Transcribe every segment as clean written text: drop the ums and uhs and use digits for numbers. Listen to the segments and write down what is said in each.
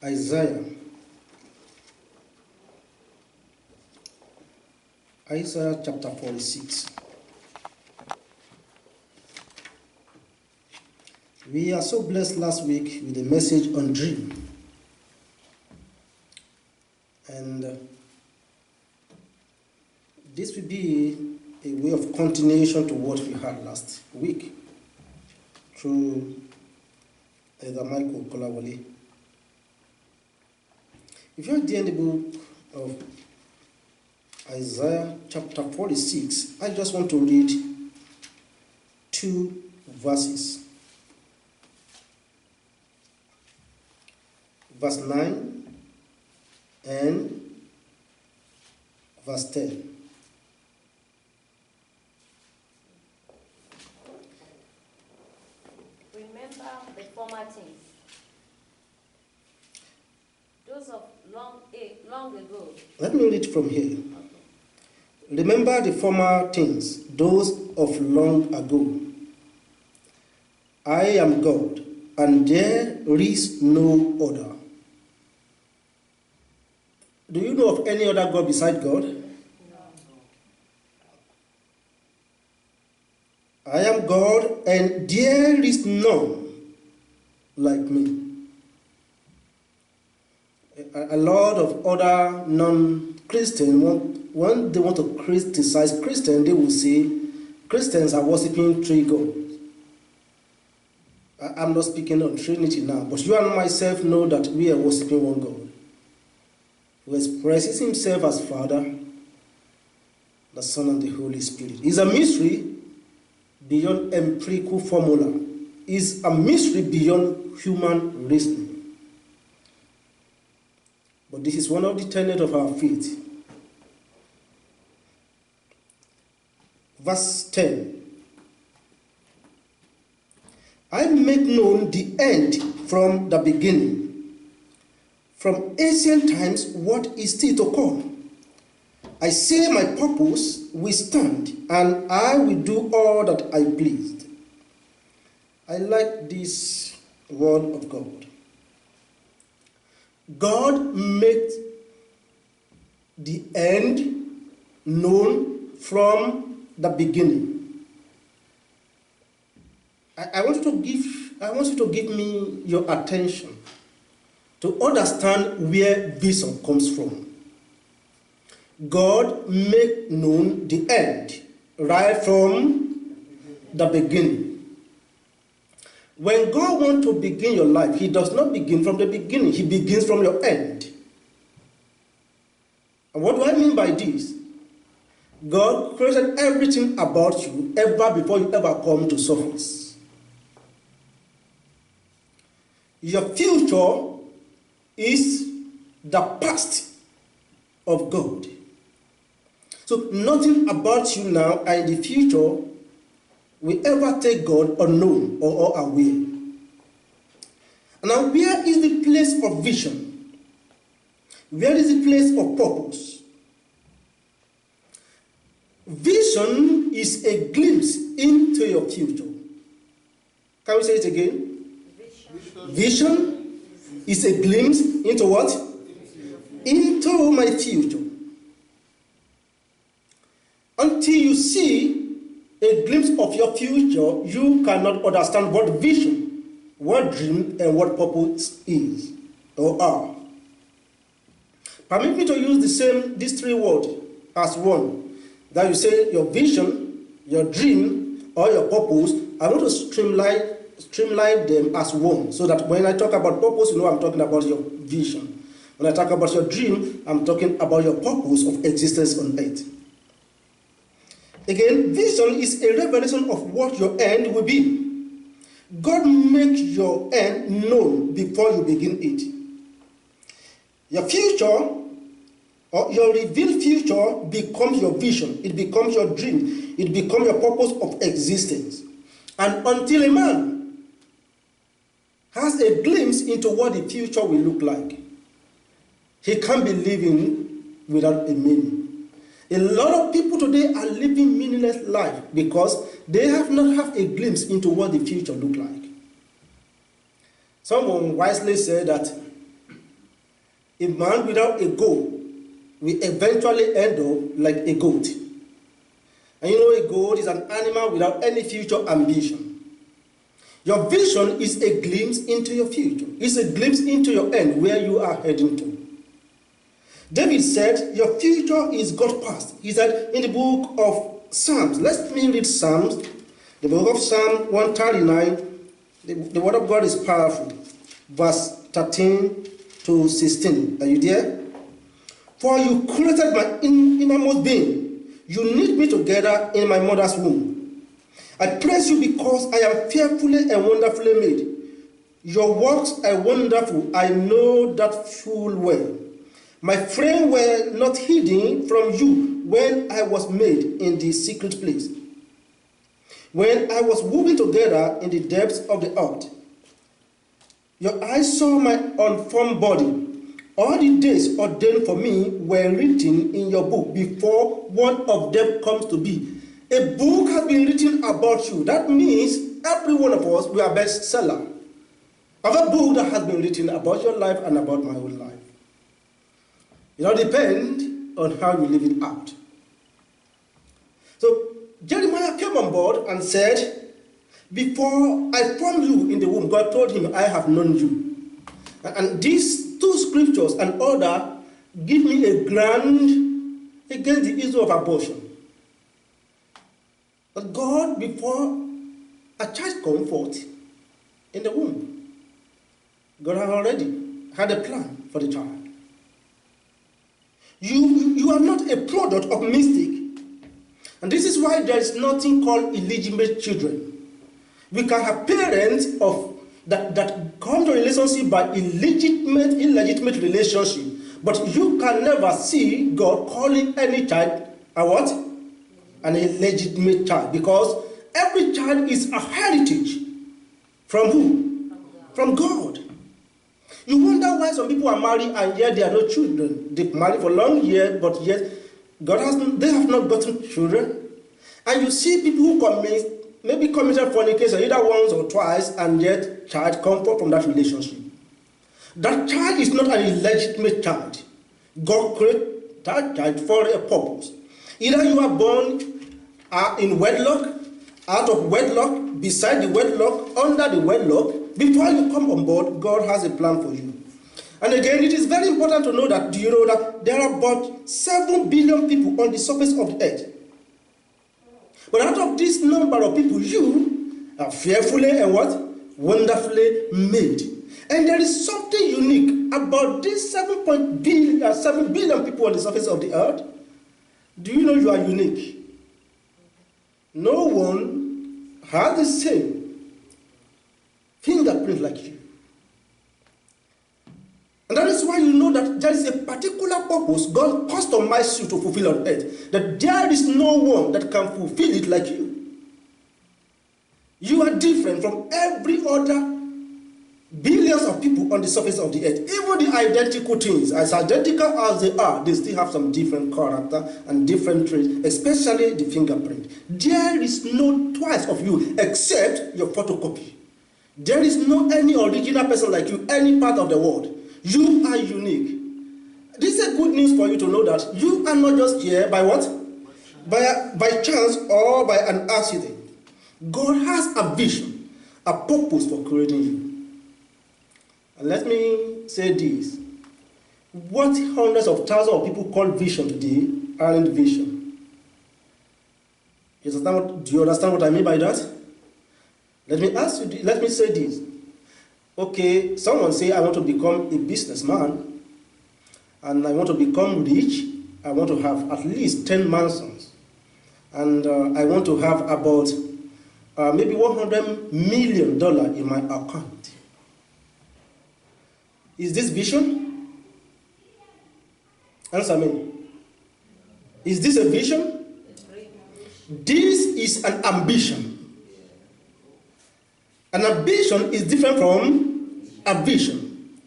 Isaiah. Isaiah chapter 46. We are so blessed last week with a message on dream. And this will be a way of continuation to what we had last week through Elder Michael Kolawole. If you're there in the book of Isaiah chapter 46, I just want to read two verses. Verse 9 and verse 10. Remember the former things, those of long ago. Let me read from here. Okay. Remember the former things, those of long ago. I am God, and there is no other. Do you know of any other God beside God? No. I am God, and there is none like me. A lot of other non-Christians, when they want to criticize Christians, they will say Christians are worshiping three gods. I'm not speaking on Trinity now, but you and myself know that we are worshiping one God, who expresses himself as Father, the Son, and the Holy Spirit. It's a mystery beyond empirical formula. It's a mystery beyond human reasoning. But this is one of the tenets of our faith. Verse 10. I make known the end from the beginning, from ancient times what is still to come. I say my purpose will stand, and I will do all that I pleased. I like this word of God. God makes the end known from the beginning. I want you to give me your attention to understand where vision comes from. God make known the end right from the beginning. When God wants to begin your life, he does not begin from the beginning. He begins from your end. And what do I mean by this? God created everything about you ever before you ever come to surface. Your future is the past of God. So nothing about you now and in the future will ever take God unknown or aware. Now, where is the place of vision? Where is the place of purpose? Vision is a glimpse into your future. Can we say it again? Vision is a glimpse into what? Into my future. Until you see a glimpse of your future, you cannot understand what vision, what dream, and what purpose is or are. Permit me to use these three words as one. That you say your vision, your dream, or your purpose. I want to streamline them as one, so that when I talk about purpose, you know I'm talking about your vision. When I talk about your dream, I'm talking about your purpose of existence on earth. Again, vision is a revelation of what your end will be. God makes your end known before you begin it. Your future, or your revealed future, becomes your vision. It becomes your dream. It becomes your purpose of existence. And until a man has a glimpse into what the future will look like, he can't be living without a meaning. A lot of people today are living meaningless life because they have not had a glimpse into what the future look like. Someone wisely said that A man without a goal will eventually end up like a goat. And you know, a goat is an animal without any future ambition. Your vision is a glimpse into your future. It's a glimpse into your end, where you are heading to. David said, your future is God's past. He said in the book of Psalms. Let me read Psalms. The book of Psalm 139. The word of God is powerful. Verse 13 to 16. Are you there? For you created my innermost being. You knit me together in my mother's womb. I praise you because I am fearfully and wonderfully made. Your works are wonderful. I know that full well. My frame were not hidden from you when I was made in the secret place, when I was woven together in the depths of the earth. Your eyes saw my unformed body. All the days ordained for me were written in your book before one of them comes to be. A book has been written about you. That means every one of us, we are bestseller of a book that has been written about your life and about my own life. It all depends on how you live it out. So Jeremiah came on board and said, before I formed you in the womb, God told him, I have known you. And these two scriptures and order give me a ground against the issue of abortion. But God, before a child comes forth in the womb, God had already had a plan for the child. You are not a product of mistake. And this is why there is nothing called illegitimate children. We can have parents that come to a relationship by illegitimate relationship, but you can never see God calling any child a what? An illegitimate child, because every child is a heritage from who? From God. You wonder why some people are married and yet they are no children. They've married for long years, but yet they have not gotten children. And you see people who committed fornication either once or twice, and yet child come forth from that relationship. That child is not an illegitimate child. God created that child for a purpose. Either you are born in wedlock, out of wedlock, beside the wedlock, under the wedlock. Before you come on board, God has a plan for you. And again, it is very important to know that, do you know that there are about 7 billion people on the surface of the earth? But out of this number of people, you are fearfully and what? Wonderfully made. And there is something unique about these 7 billion people on the surface of the earth. Do you know you are unique? No one has the same fingerprint like you. And that is why you know that there is a particular purpose God customized you to fulfill on earth. That there is no one that can fulfill it like you. You are different from every other billions of people on the surface of the earth. Even the identical twins, as identical as they still have some different character and different traits, especially the fingerprint. There is no twice of you except your photocopy. There is no any original person like you, any part of the world. You are unique. This is a good news for you to know that you are not just here by what? By chance or by an accident. God has a vision, a purpose for creating you. And let me say this. What hundreds of thousands of people call vision today aren't vision. Do you understand what I mean by that? Let me say this. Okay, someone say, I want to become a businessman, and I want to become rich. I want to have at least 10 mansions, and I want to have about maybe $100 million in my account. Is this vision? Answer me. Is this a vision? This is an ambition. An ambition is different from a vision.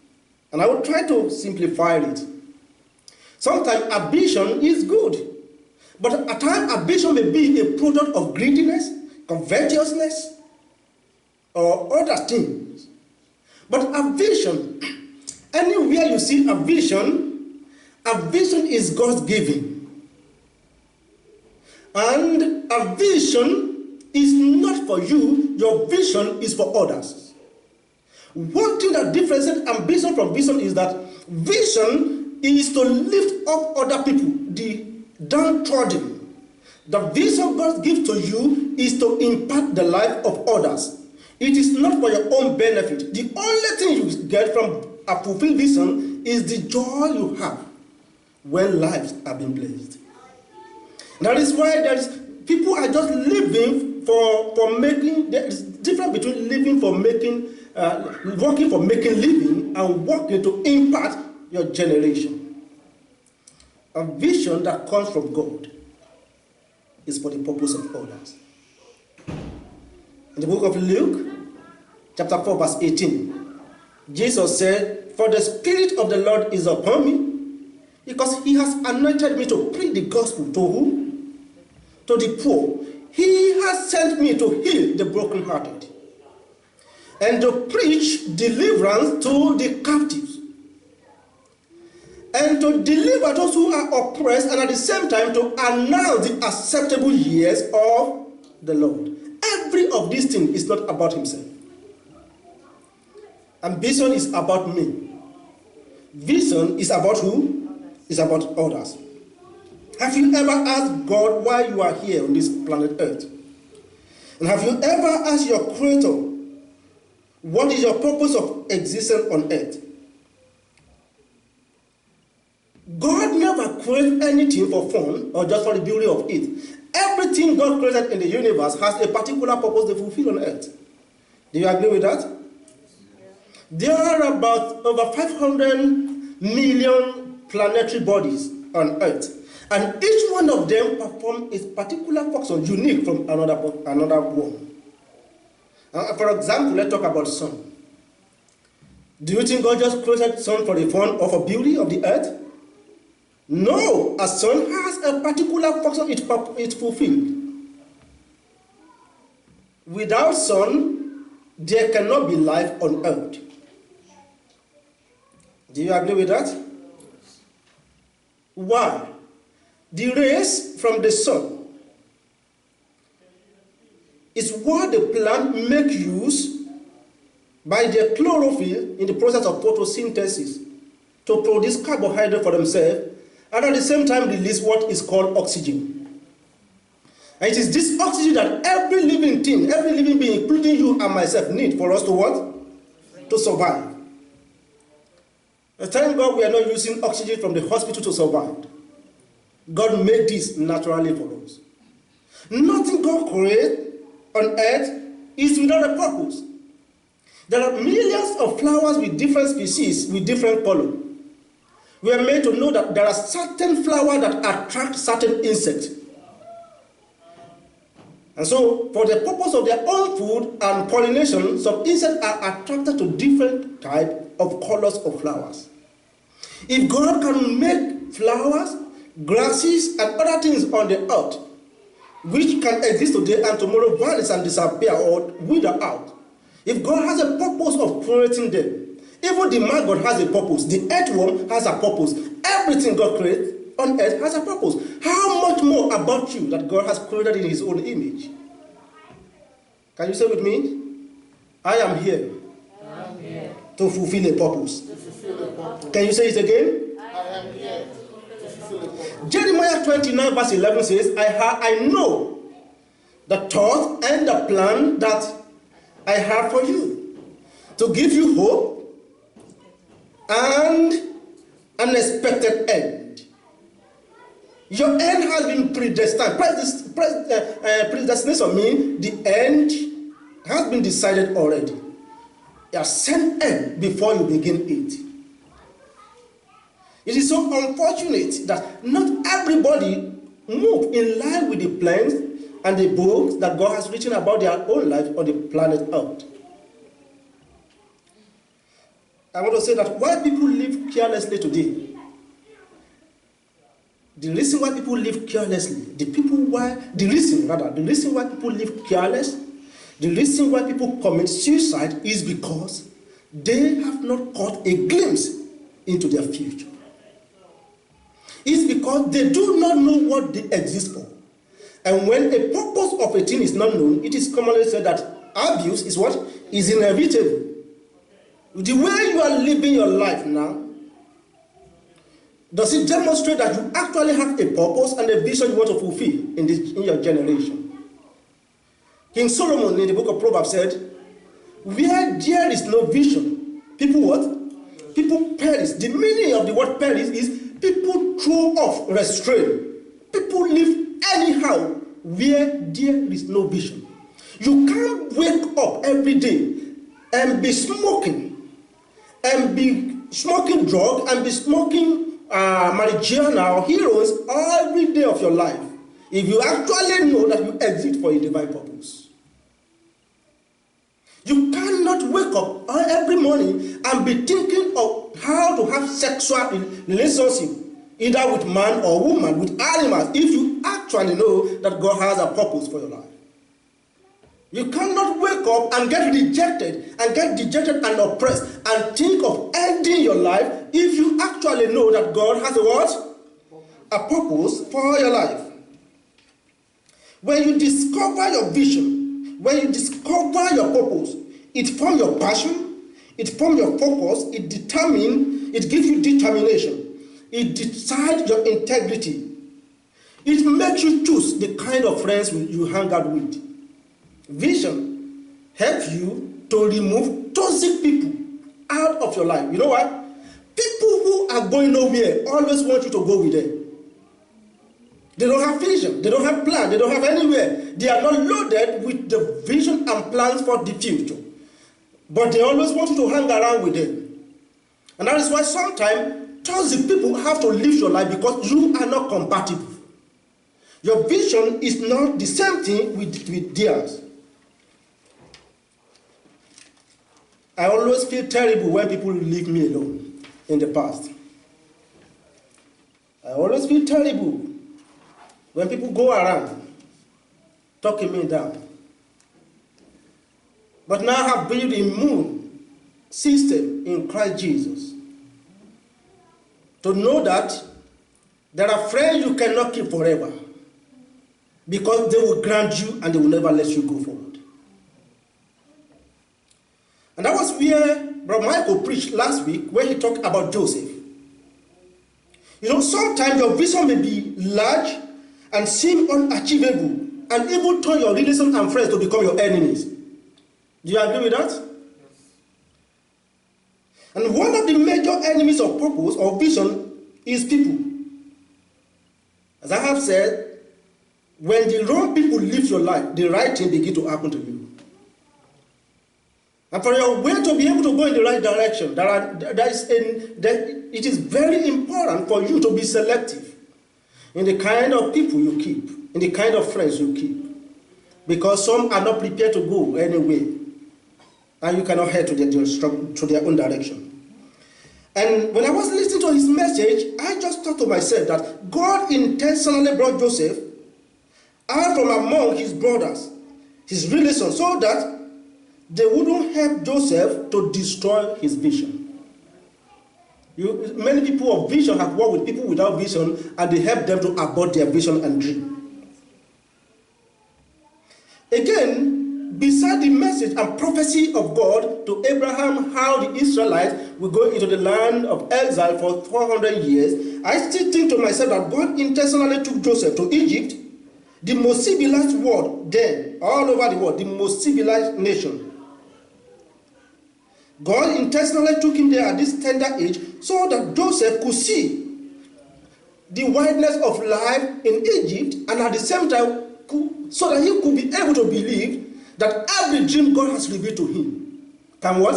And I will try to simplify it. Sometimes ambition is good. But at times ambition may be a product of greediness, covetousness, or other things. But a vision Anywhere you see a vision is God's giving. And a vision is not for you, your vision is for others. One thing that differentiates ambition from vision is that vision is to lift up other people, the downtrodden. The vision God gives to you is to impact the life of others. It is not for your own benefit. The only thing you get from a fulfilled vision is the joy you have when lives are being blessed. That is why people are just living for making. There is difference between living for making, working for making living, and working to impact your generation. A vision that comes from God is for the purpose of others. In the book of Luke, chapter 4, verse 18, Jesus said, "For the Spirit of the Lord is upon me, because he has anointed me to preach the gospel to who? To the poor. He has sent me to heal the brokenhearted, and to preach deliverance to the captives, and to deliver those who are oppressed, and at the same time to announce the acceptable years of the Lord." Every of these things is not about himself. Ambition is about me. Vision is about who? It's about others. Have you ever asked God why you are here on this planet Earth? And have you ever asked your Creator, what is your purpose of existence on earth? God never created anything for fun or just for the beauty of it. Everything God created in the universe has a particular purpose to fulfill on earth. Do you agree with that? There are about over 500 million planetary bodies on earth. And each one of them performs a particular function unique from another one. For example, let's talk about the sun. Do you think God just created the sun for the fun or for beauty of the earth? No, a sun has a particular function it fulfilled. Without sun, there cannot be life on earth. Do you agree with that? Why? The rays from the sun is what the plant make use by their chlorophyll in the process of photosynthesis to produce carbohydrate for themselves, and at the same time release what is called oxygen. And it is this oxygen that every living thing, every living being, including you and myself, need for us to what? To survive. Thank God we are not using oxygen from the hospital to survive. God made this naturally for us. Nothing God created on earth is without a purpose. There are millions of flowers with different species, with different colors. We are made to know that there are certain flowers that attract certain insects. And so, for the purpose of their own food and pollination, some insects are attracted to different types of colors of flowers. If God can make flowers, grasses, and other things on the earth, which can exist today and tomorrow vanish and disappear or wither out, if God has a purpose of creating them, even the maggot has a purpose, the earthworm has a purpose, everything God created on earth has a purpose. How much more about you that God has created in his own image? Can you say with me? I am here, to fulfill a purpose. Can you say it again? I am here. Jeremiah 29 verse 11 says, I know the thought and the plan that I have for you, to give you hope and an expected end. Your end has been predestined. Predestination means the end has been decided already. You are sent end before you begin it. It is so unfortunate that not everybody moves in line with the plans and the books that God has written about their own life on the planet Earth. I want to say that why people live carelessly today, the reason why people live carelessly, the reason why people live careless, the reason why people commit suicide is because they have not caught a glimpse into their future. It's because they do not know what they exist for. And when a purpose of a thing is not known, it is commonly said that abuse is what? Is inevitable. The way you are living your life now, does it demonstrate that you actually have a purpose and a vision you want to fulfill in your generation? King Solomon in the book of Proverbs said, where there is no vision, people what? People perish. The meaning of the word perish is people throw off restraint. People live anyhow where there is no vision. You can't wake up every day and be smoking drug and be smoking marijuana or heroes every day of your life if you actually know that you exist for a divine purpose. You cannot wake up every morning and be thinking of how to have sexual relationship either with man or woman, with animals, if you actually know that God has a purpose for your life. You cannot wake up and get rejected and get dejected and oppressed and think of ending your life if you actually know that God has a what? A purpose for your life. When you discover your vision, when you discover your purpose, it forms your passion, it forms your focus, it gives you determination, it decides your integrity. It makes you choose the kind of friends you hang out with. Vision helps you to remove toxic people out of your life. You know what? People who are going nowhere always want you to go with them. They don't have vision, they don't have plan, they don't have anywhere. They are not loaded with the vision and plans for the future. But they always want you to hang around with them. And that is why sometimes toxic people have to leave your life because you are not compatible. Your vision is not the same thing with theirs. I always feel terrible when people leave me alone in the past. I always feel terrible when people go around talking me down. But now I have built a immune system in Christ Jesus to know that there are friends you cannot keep forever because they will grant you and they will never let you go forward. And that was where Brother Michael preached last week when he talked about Joseph. You know, sometimes your vision may be large and seem unachievable and even turn your relations and friends to become your enemies. Do you agree with that? Yes. And one of the major enemies of purpose or vision is people. As I have said, when the wrong people leave your life, the right thing begins to happen to you. And for your way to be able to go in the right direction, it is very important for you to be selective in the kind of people you keep, in the kind of friends you keep. Because some are not prepared to go anywhere, and you cannot head to their own direction. And when I was listening to his message, I just thought to myself that God intentionally brought Joseph out from among his brothers, his relations, so that they wouldn't help Joseph to destroy his vision. Many people of vision have worked with people without vision, and they help them to abort their vision and dream. Again, beside the message and prophecy of God to Abraham, how the Israelites will go into the land of exile for 400 years, I still think to myself that God intentionally took Joseph to Egypt, the most civilized world then, all over the world, the most civilized nation. God intentionally took him there at this tender age so that Joseph could see the wideness of life in Egypt, and at the same time, so that he could be able to believe that every dream God has revealed to him can what?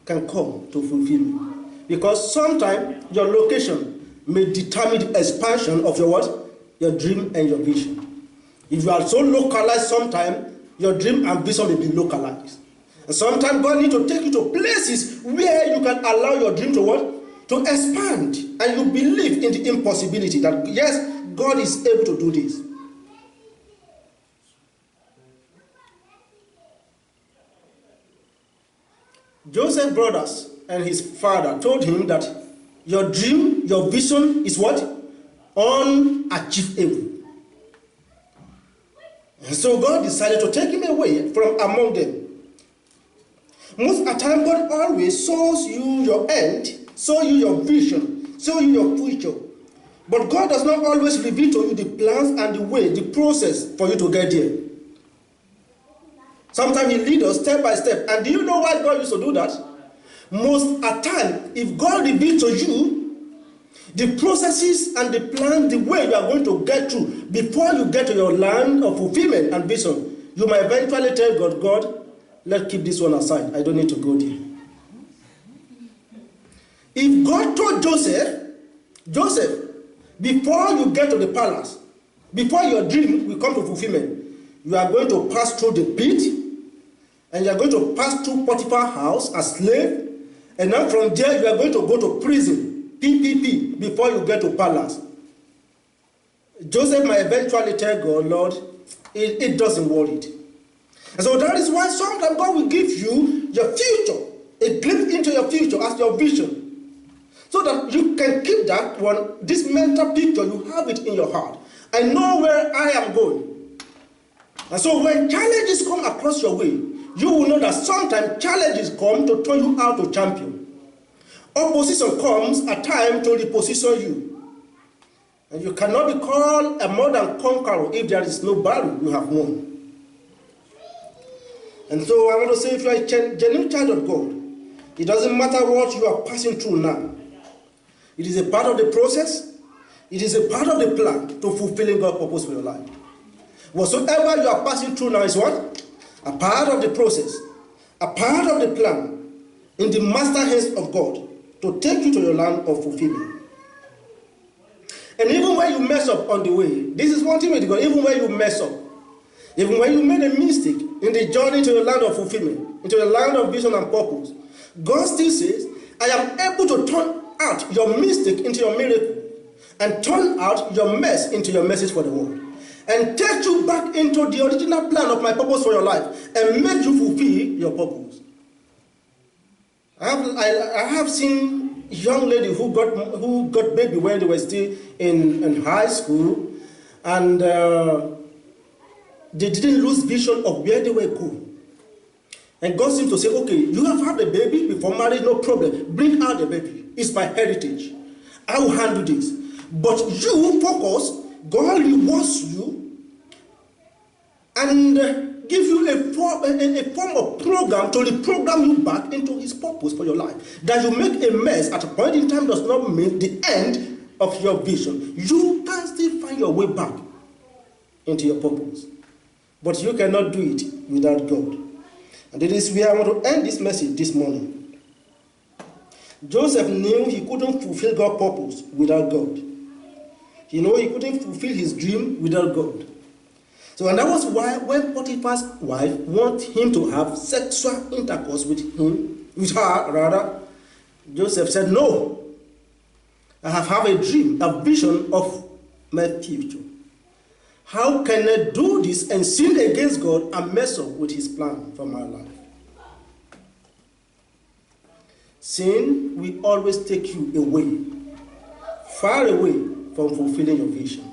Can come to fulfillment. Because sometimes your location may determine the expansion of your what? Your dream and your vision. If you are so localized, sometimes your dream and vision may be localized. And sometimes God needs to take you to places where you can allow your dream to what? To expand. And you believe in the impossibility that yes, God is able to do this. Joseph's brothers and his father told him that your dream, your vision is what? Unachievable. And so God decided to take him away from among them. Most of the time, God always shows you your end, shows you your vision, shows you your future. But God does not always reveal to you the plans and the way, the process for you to get there. Sometimes he leads us step by step. And do you know why God used to do that? Most of the time, if God reveals to you the processes and the plans, the way you are going to get through, before you get to your land of fulfillment and vision, you might eventually tell God, God, let's keep this one aside. I don't need to go there. If God told Joseph, before you get to the palace, before your dream will come to fulfillment, you are going to pass through the pit, and you are going to pass through Potiphar's house as slave, and then from there you are going to go to prison, PPP, before you get to palace. Joseph might eventually tell God, Lord, it doesn't worth it. And so that is why sometimes God will give you your future, a glimpse into your future as your vision, so that you can keep that one, this mental picture, you have it in your heart. I know where I am going. And so when challenges come across your way, you will know that sometimes challenges come to turn you out to champion. Opposition comes at time to reposition you. And you cannot be called a more than conqueror if there is no battle you have won. And so I want to say, if you are a genuine child of God, it doesn't matter what you are passing through now. It is a part of the process. It is a part of the plan to fulfilling God's purpose for your life. Whatsoever you are passing through now is what? A part of the process, a part of the plan in the master hands of God to take you to your land of fulfillment. And even when you mess up on the way, this is one thing with God, even when you mess up, even when you made a mistake in the journey to the land of fulfillment, into the land of vision and purpose, God still says, I am able to turn out your mistake into your miracle and turn out your mess into your message for the world, and take you back into the original plan of my purpose for your life and make you fulfill your purpose. I have seen young lady who got baby when they were still in high school, and they didn't lose vision of where they were going. And God seemed to say, okay, you have had a baby before marriage, no problem. Bring out the baby. It's my heritage. I will handle this. But you focus, God rewards you and give you a form of program to reprogram you back into his purpose for your life. That you make a mess at a point in time does not mean the end of your vision. You can still find your way back into your purpose. But you cannot do it without God. And that is where I want to end this message this morning. Joseph knew he couldn't fulfill God's purpose without God. He knew he couldn't fulfill his dream without God. So, and that was why when Potiphar's wife wanted him to have sexual intercourse with her, Joseph said, no, I have a dream, a vision of my future. How can I do this and sin against God and mess up with his plan for my life? Sin will always take you away, far away from fulfilling your vision.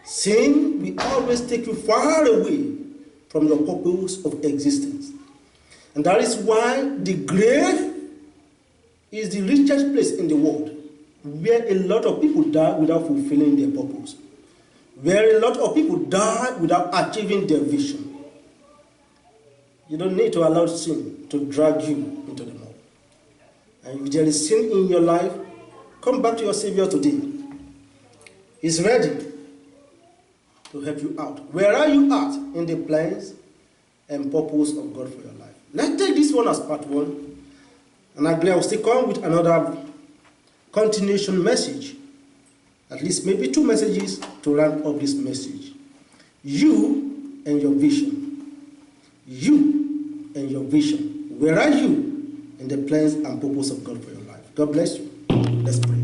Sin will always take you far away from your purpose of existence. And that is why the grave is the richest place in the world, where a lot of people die without fulfilling their purpose, where a lot of people die without achieving their vision. You don't need to allow sin to drag you into the mud. And if there is sin in your life, come back to your Savior today. He's ready to help you out. Where are you at in the plans and purpose of God for your life? Let's take this one as part one. And I will still come with another continuation message. At least maybe 2 messages to round up this message. You and your vision. You and your vision. Where are you in the plans and purpose of God for your life? God bless you. Let's pray.